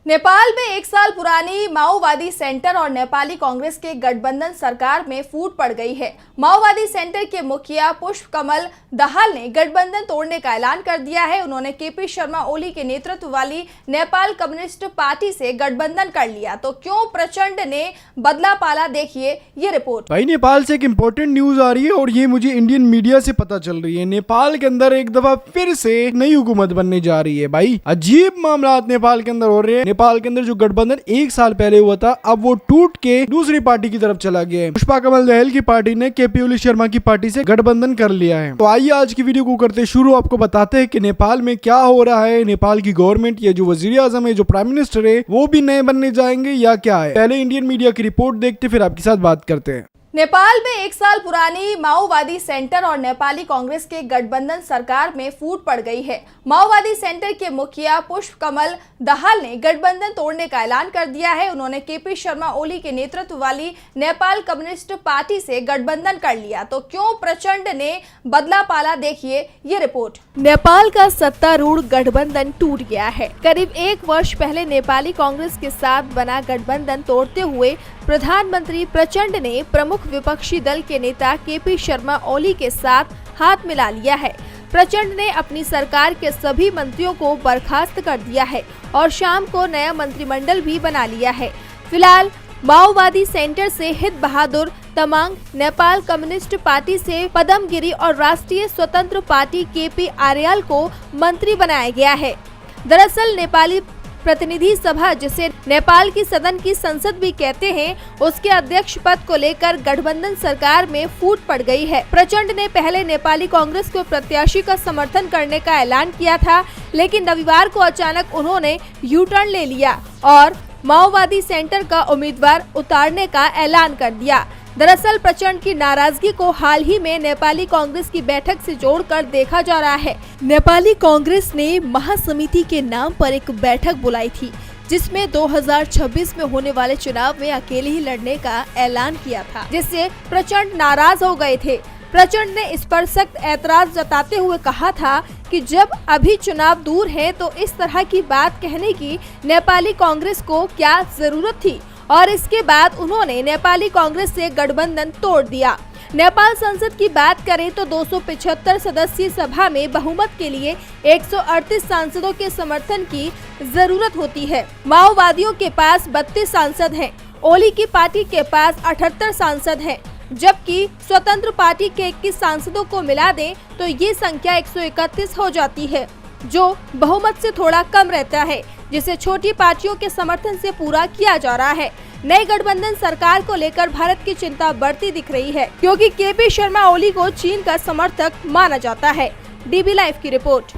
नेपाल में एक साल पुरानी माओवादी सेंटर और नेपाली कांग्रेस के गठबंधन सरकार में फूट पड़ गई है। माओवादी सेंटर के मुखिया पुष्प कमल दहाल ने गठबंधन तोड़ने का ऐलान कर दिया है। उन्होंने केपी शर्मा ओली के नेतृत्व वाली नेपाल कम्युनिस्ट पार्टी से गठबंधन कर लिया। तो क्यों प्रचंड ने बदला पाला, देखिए ये रिपोर्ट। भाई नेपाल से एक इम्पोर्टेंट न्यूज आ रही है और ये मुझे इंडियन मीडिया से पता चल रही है। नेपाल के अंदर एक दफा फिर से नई हुकूमत बनने जा रही है। भाई अजीब मामला नेपाल के अंदर हो रहे हैं। नेपाल के अंदर जो गठबंधन एक साल पहले हुआ था, अब वो टूट के दूसरी पार्टी की तरफ चला गया है। पुष्पा कमल दहल की पार्टी ने केपी ओली शर्मा की पार्टी से गठबंधन कर लिया है। तो आइए आज की वीडियो को करते शुरू। आपको बताते हैं कि नेपाल में क्या हो रहा है। नेपाल की गवर्नमेंट या जो वजीर आजम है, जो प्राइम मिनिस्टर है, वो भी नए बनने जाएंगे या क्या है। पहले इंडियन मीडिया की रिपोर्ट देखते फिर आपके साथ बात करते हैं। नेपाल में एक साल पुरानी माओवादी सेंटर और नेपाली कांग्रेस के गठबंधन सरकार में फूट पड़ गई है। माओवादी सेंटर के मुखिया पुष्प कमल दहाल ने गठबंधन तोड़ने का ऐलान कर दिया है। उन्होंने केपी शर्मा ओली के नेतृत्व वाली नेपाल कम्युनिस्ट पार्टी से गठबंधन कर लिया। तो क्यों प्रचंड ने बदला पाला, देखिए ये रिपोर्ट। नेपाल का सत्तारूढ़ गठबंधन टूट गया है। करीब एक वर्ष पहले नेपाली कांग्रेस के साथ बना गठबंधन तोड़ते हुए प्रधानमंत्री प्रचंड ने प्रमुख विपक्षी दल के नेता केपी शर्मा ओली के साथ हाथ मिला लिया है। प्रचंड ने अपनी सरकार के सभी मंत्रियों को बर्खास्त कर दिया है और शाम को नया मंत्रिमंडल भी बना लिया है। फिलहाल माओवादी सेंटर से हित बहादुर तमांग, नेपाल कम्युनिस्ट पार्टी से पदम गिरी और राष्ट्रीय स्वतंत्र पार्टी केपी आर्याल को मंत्री बनाया गया है। दरअसल नेपाली प्रतिनिधि सभा, जिसे नेपाल की सदन की संसद भी कहते हैं, उसके अध्यक्ष पद को लेकर गठबंधन सरकार में फूट पड़ गई है। प्रचंड ने पहले नेपाली कांग्रेस को प्रत्याशी का समर्थन करने का ऐलान किया था, लेकिन रविवार को अचानक उन्होंने यू टर्न ले लिया और माओवादी सेंटर का उम्मीदवार उतारने का ऐलान कर दिया। दरअसल प्रचंड की नाराजगी को हाल ही में नेपाली कांग्रेस की बैठक से जोड़कर देखा जा रहा है। नेपाली कांग्रेस ने महासमिति के नाम पर एक बैठक बुलाई थी, जिसमें 2026 में होने वाले चुनाव में अकेले ही लड़ने का ऐलान किया था, जिससे प्रचंड नाराज हो गए थे। प्रचंड ने इस पर सख्त ऐतराज जताते हुए कहा था कि जब अभी चुनाव दूर है तो इस तरह की बात कहने की नेपाली कांग्रेस को क्या जरूरत थी। और इसके बाद उन्होंने नेपाली कांग्रेस से गठबंधन तोड़ दिया। नेपाल संसद की बात करें तो 275 सदस्यीय सभा में बहुमत के लिए 138 सांसदों के समर्थन की जरूरत होती है। माओवादियों के पास 32 सांसद हैं, ओली की पार्टी के पास 78 सांसद हैं, जबकि स्वतंत्र पार्टी के 21 सांसदों को मिला दें तो ये संख्या 131 हो जाती है, जो बहुमत से थोड़ा कम रहता है, जिसे छोटी पार्टियों के समर्थन से पूरा किया जा रहा है। नई गठबंधन सरकार को लेकर भारत की चिंता बढ़ती दिख रही है, क्योंकि केपी शर्मा ओली को चीन का समर्थक माना जाता है। डीबी लाइव की रिपोर्ट।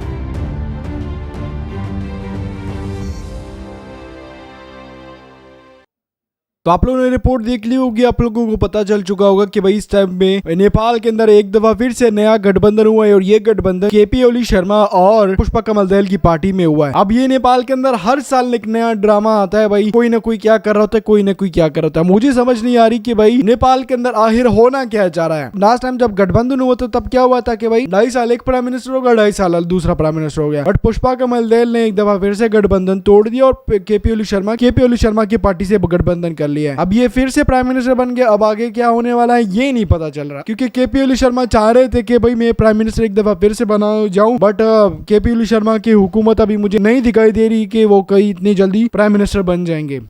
तो आप लोगों ने रिपोर्ट देख ली होगी। आप लोगों को पता चल चुका होगा कि भाई इस टाइम में नेपाल के अंदर एक दफा फिर से नया गठबंधन हुआ है और ये गठबंधन केपी ओली शर्मा और पुष्पा कमल दहल की पार्टी में हुआ है। अब ये नेपाल के अंदर हर साल एक नया ड्रामा आता है। भाई कोई ना कोई क्या कर रहा होता है, कोई ना कोई क्या कर रहा होता है। मुझे समझ नहीं आ रही कि भाई नेपाल के अंदर आखिर होना क्या चाह रहा है। लास्ट टाइम जब गठबंधन हुआ था तब क्या हुआ था कि भाई 2.5 साल एक प्राइम मिनिस्टर होगा, 2.5 साल दूसरा प्राइम मिनिस्टर हो गया। बट पुष्पा कमल दहल ने एक दफा फिर से गठबंधन तोड़ दिया और केपी ओली शर्मा की पार्टी से गठबंधन कर लिया है। अब ये फिर से प्राइम मिनिस्टर बन गया। अब आगे क्या होने वाला है ये नहीं पता चल रहा, क्योंकि केपी ओली शर्मा चाह रहे थे कि भाई मैं प्राइम मिनिस्टर एक दफा फिर से बना जाऊं, बट केपी ओली शर्मा की हुकूमत अभी मुझे नहीं दिखाई दे रही कि वो कहीं इतनी जल्दी प्राइम मिनिस्टर बन जाएंगे।